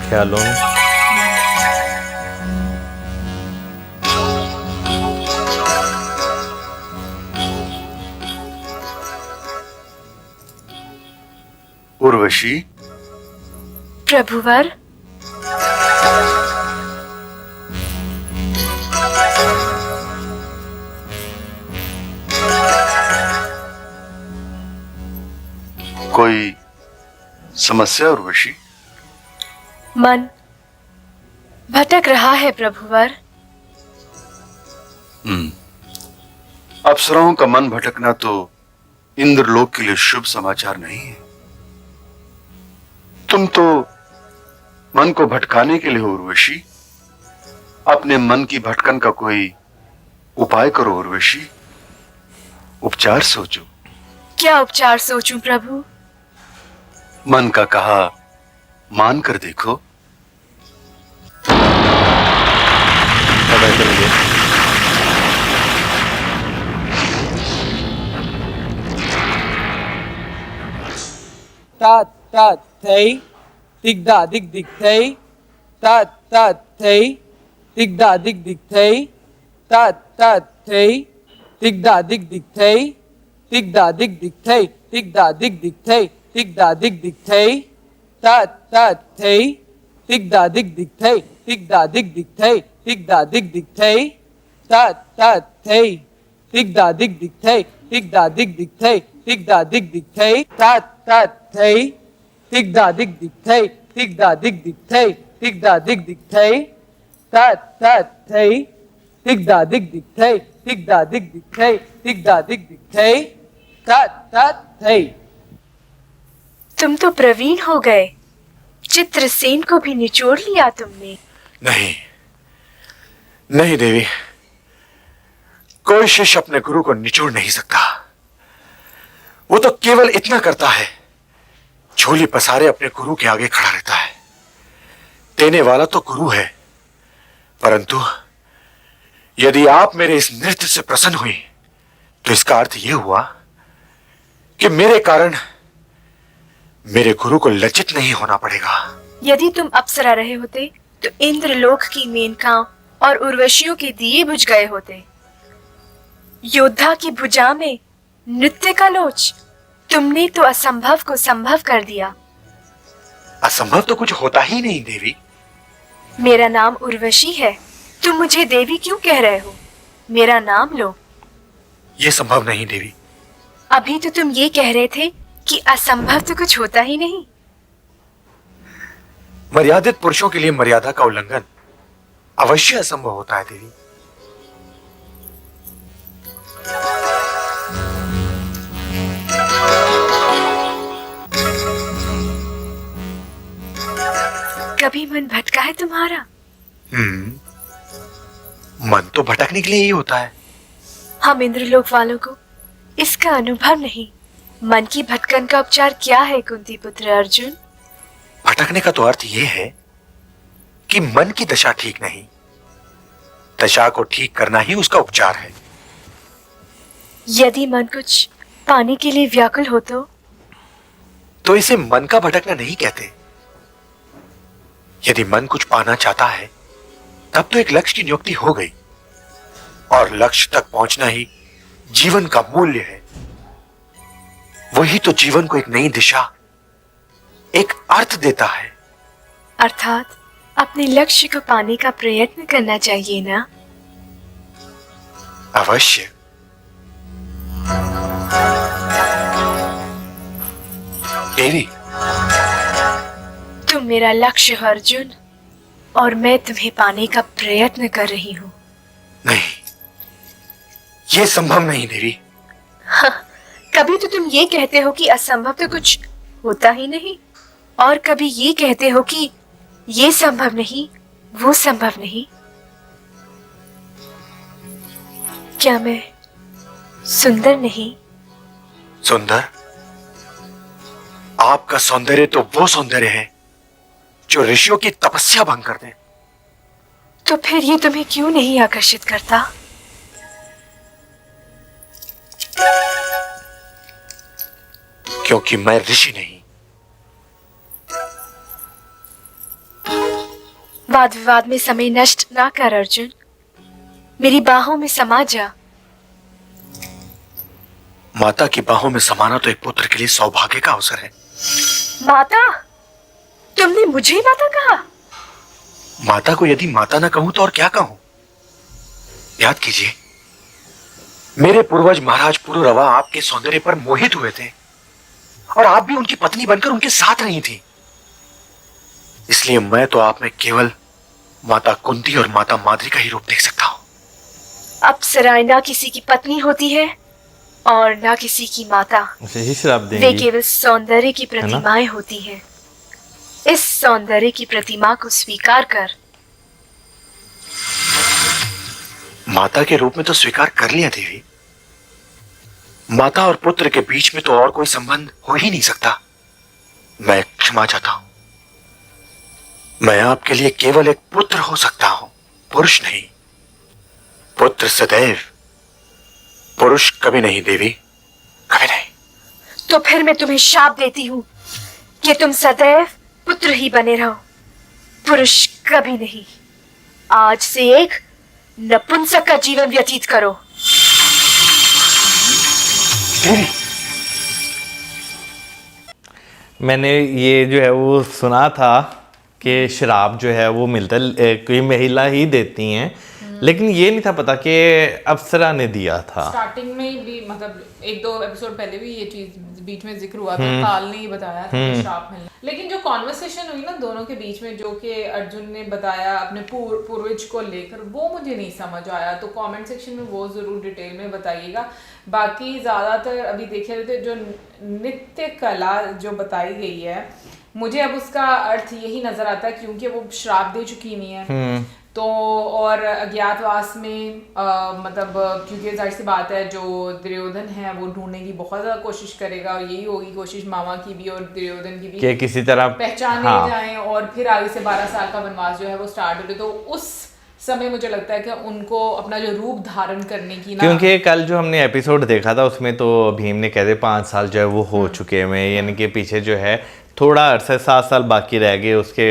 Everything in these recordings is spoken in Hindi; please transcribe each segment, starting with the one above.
ख्यालों उर्वशी। प्रभुवर, कोई समस्या उर्वशी? मन भटक रहा है प्रभुवर। अप्सराओं का मन भटकना तो इंद्रलोक के लिए शुभ समाचार नहीं है। तुम तो मन को भटकाने के लिए हो उर्वशी। अपने मन की भटकन का कोई उपाय करो उर्वशी। उपचार सोचो। क्या उपचार सोचूं प्रभु? मन का कहा मान कर देखो। पता चलिए। tat tat thei dig da dig dig thei tat tat thei dig da dig dig thei tat tat thei dig da dig dig thei dig da dig dig thei dig da dig dig thei dig da dig dig thei tat tat thei dig da dig dig thei dig da dig dig thei dig da dig dig thei tat tat thei dig da dig dig thei dig da dig dig thei dig da dig dig thei tat tat thei dig da dig dig thei dig da dig dig thei dig da dig dig thei tat tat thei dig da dig dig thei dig da dig dig thei dig da dig dig thei tat tat thei। तुम तो प्रवीण हो गए। चित्रसेन को भी निचोड़ लिया तुमने। नहीं नहीं देवी, कोई शिष्य अपने गुरु को निचोड़ नहीं सकता। वो तो केवल इतना करता है, झोली पसारे अपने गुरु के आगे खड़ा रहता है। देने वाला तो गुरु है, परंतु यदि आप मेरे इस नृत्य से प्रसन्न हुई तो इसका अर्थ यह हुआ कि मेरे कारण मेरे गुरु को लज्जित नहीं होना पड़ेगा। यदि तुम अप्सरा रहे होते तो इंद्रलोक की मेनकाओं और उर्वशियों के दिए बुझ गए होते। योद्धा की भुजा में नृत्य का लोच, तुमने तो असंभव को संभव कर दिया। असंभव तो कुछ होता ही नहीं देवी। मेरा नाम उर्वशी है, तुम मुझे देवी क्यों कह रहे हो? मेरा नाम लो। यह संभव नहीं देवी। अभी तो तुम ये कह रहे थे कि असंभव तो कुछ होता ही नहीं। मर्यादित पुरुषों के लिए मर्यादा का उल्लंघन अवश्य असंभव होता है देवी। कभी मन भटका है तुम्हारा? मन तो भटकने के लिए ही होता है। हम इंद्रलोक वालों को इसका अनुभव नहीं। मन की भटकन का उपचार क्या है कुंती पुत्र अर्जुन? भटकने का तो अर्थ यह है कि मन की दशा ठीक नहीं, दशा को ठीक करना ही उसका उपचार है। यदि मन कुछ पाने के लिए व्याकुल हो तो इसे मन का भटकना नहीं कहते। यदि मन कुछ पाना चाहता है तब तो एक लक्ष्य की नियुक्ति हो गई, और लक्ष्य तक पहुंचना ही जीवन का मूल्य है। वही तो जीवन को एक नई दिशा, एक अर्थ देता है। अर्थात अपने लक्ष्य को पाने का प्रयत्न करना चाहिए ना? अवश्य। देवी, तुम मेरा लक्ष्य हो अर्जुन, और मैं तुम्हें पाने का प्रयत्न कर रही हूँ। नहीं, यह संभव नहीं देवी। कभी तो तुम ये कहते हो कि असंभव तो कुछ होता ही नहीं, और कभी ये कहते हो कि ये संभव नहीं, वो संभव नहीं। क्या मैं सुंदर नहीं? सुंदर? आपका सौंदर्य तो वो सौंदर्य है जो ऋषियों की तपस्या भंग कर दे। तो फिर ये तुम्हें क्यों नहीं आकर्षित करता? क्योंकि मैं ऋषि नहीं। वाद विवाद में समय नष्ट ना कर अर्जुन, मेरी बाहों में समा जा। माता की बाहों में समाना तो एक पुत्र के लिए सौभाग्य का अवसर है। माता? तुमने मुझे माता कहा? माता को यदि माता ना कहूं तो और क्या कहूं? याद कीजिए, मेरे पूर्वज महाराज पुरुरवा आपके सौंदर्य पर मोहित हुए थे और आप भी उनकी पत्नी बनकर उनके साथ रही थी। इसलिए मैं तो आप में केवल माता कुंती और माता माद्री का ही रूप देख सकता हूं। अप्सराएं ना किसी की पत्नी होती है और ना किसी की माता। यही श्राप वे देंगी। केवल सौंदर्य की प्रतिमाएं होती हैं। इस सौंदर्य की प्रतिमा को स्वीकार कर। माता के रूप में तो स्वीकार कर लिया देवी। माता और पुत्र के बीच में तो और कोई संबंध हो ही नहीं सकता। मैं क्षमा चाहता हूं। मैं आपके लिए केवल एक पुत्र हो सकता हूं, पुरुष नहीं। पुत्र सदैव, पुरुष कभी नहीं देवी, कभी नहीं। तो फिर मैं तुम्हें शाप देती हूँ कि तुम सदैव पुत्र ही बने रहो, पुरुष कभी नहीं। आज से एक नपुंसक का जीवन व्यतीत करो। मैंने ये जो है वो सुना था कि श्राप जो है वो मिलता है कोई महिला ही देती हैं, लेकिन ये नहीं था पता कि अप्सरा ने दिया था। स्टार्टिंग में भी मतलब एक दो एपिसोड पहले भी ये चीज बीच में जिक्र हुआ था, काल ने ही बताया था कि श्राप मिलना। लेकिन जो कॉन्वर्सेशन हुई ना दोनों के बीच में, जो कि अर्जुन ने बताया अपने पूर्वज को लेकर, वो मुझे नहीं समझ आया। तो कमेंट सेक्शन में वो जरूर डिटेल में बताइएगा। बाकी ज्यादातर अभी देखे थे जो नृत्य कला जो बताई गई है, मुझे अब उसका अर्थ यही नजर आता है क्योंकि वो श्राप दे चुकी हुई है तो, और अज्ञातवास में मतलब क्योंकि जाहिर सी बात है जो दुर्योधन है वो ढूंढने की बहुत ज्यादा कोशिश करेगा और यही होगी कोशिश मामा की भी और दुर्योधन की भी कि किसी तरह पहचाने जाएं और फिर आगे से 12 साल का वनवास जो है वो स्टार्ट हो। तो उस समय मुझे लगता है कि उनको अपना जो रूप धारण करने की ना, क्योंकि कल जो हमने एपिसोड देखा था उसमें तो भीम ने कहते 5 साल जो है वो हो चुके हैं, यानी कि पीछे जो है थोड़ा अरसा 7 साल बाकी रह गए, उसके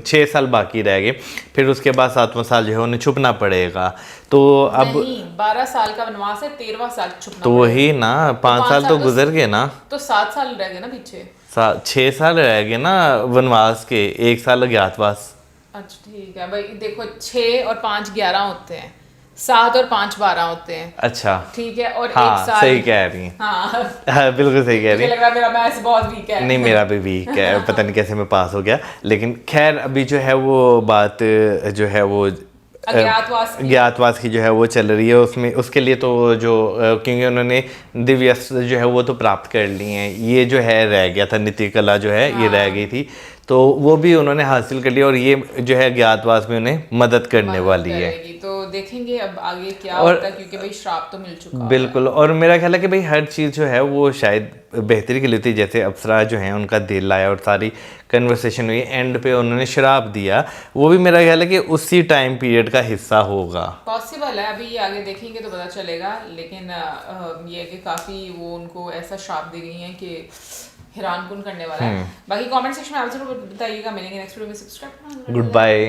6 साल बाकी रह गए, फिर उसके बाद 7वां साल जो है उन्हें छुपना पड़ेगा। तो अब नहीं 12 साल का वनवास है, 13वां साल छुपना तो वही ना 5 साल तो गुजर गए ना, तो 7 साल रह गए ना पीछे, 6 साल रह गए ना वनवास के, 1 साल अज्ञातवास। अच्छा ठीक है भाई, देखो 6 और 5 11 होते हैं, 7 और 5 12 होते हैं। अच्छा ठीक है, और हाँ, 1 साल सही कह रही हैं। हाँ बिल्कुल सही कह रही मुझे हैं। लग रहा है मेरा मैथ्स बहुत वीक है। नहीं मेरा भी वीक है, पता नहीं कैसे मैं पास हो गया। लेकिन खैर अभी जो है वो बात जो है वो अज्ञातवास की जो है वो चल रही है। उसमें उसके लिए तो जो क्योंकि उन्होंने दिव्य अस्त्र जो है वो तो प्राप्त कर लिए हैं, ये जो है रह गया था, नित्य कला जो है ये रह गई थी, तो वो भी उन्होंने हासिल कर लिया और ये जो है अज्ञातवास में उन्हें मदद करने वाली है। तो देखेंगे अब आगे क्या और होता है, क्योंकि भाई श्राप तो मिल चुका है। बिल्कुल, और मेरा ख्याल है कि भाई हर चीज़ जो है वो शायद बेहतरी के लिए थी। जैसे अप्सरा जो है उनका दिल आया और सारी कन्वर्सेशन हुई, एंड पे उन्होंने श्राप दिया, वो भी मेरा ख्याल है कि उसी टाइम पीरियड का हिस्सा होगा। पॉसिबल है, अभी ये आगे देखेंगे तो पता चलेगा। लेकिन ये है कि काफ़ी वो उनको ऐसा श्राप दे गई हैं कि हैरान कुन करने वाला है। बाकी कमेंट सेक्शन में आप जरूर बताइएगा। मिलेंगे नेक्स्ट वीडियो में। Subscribe good bye.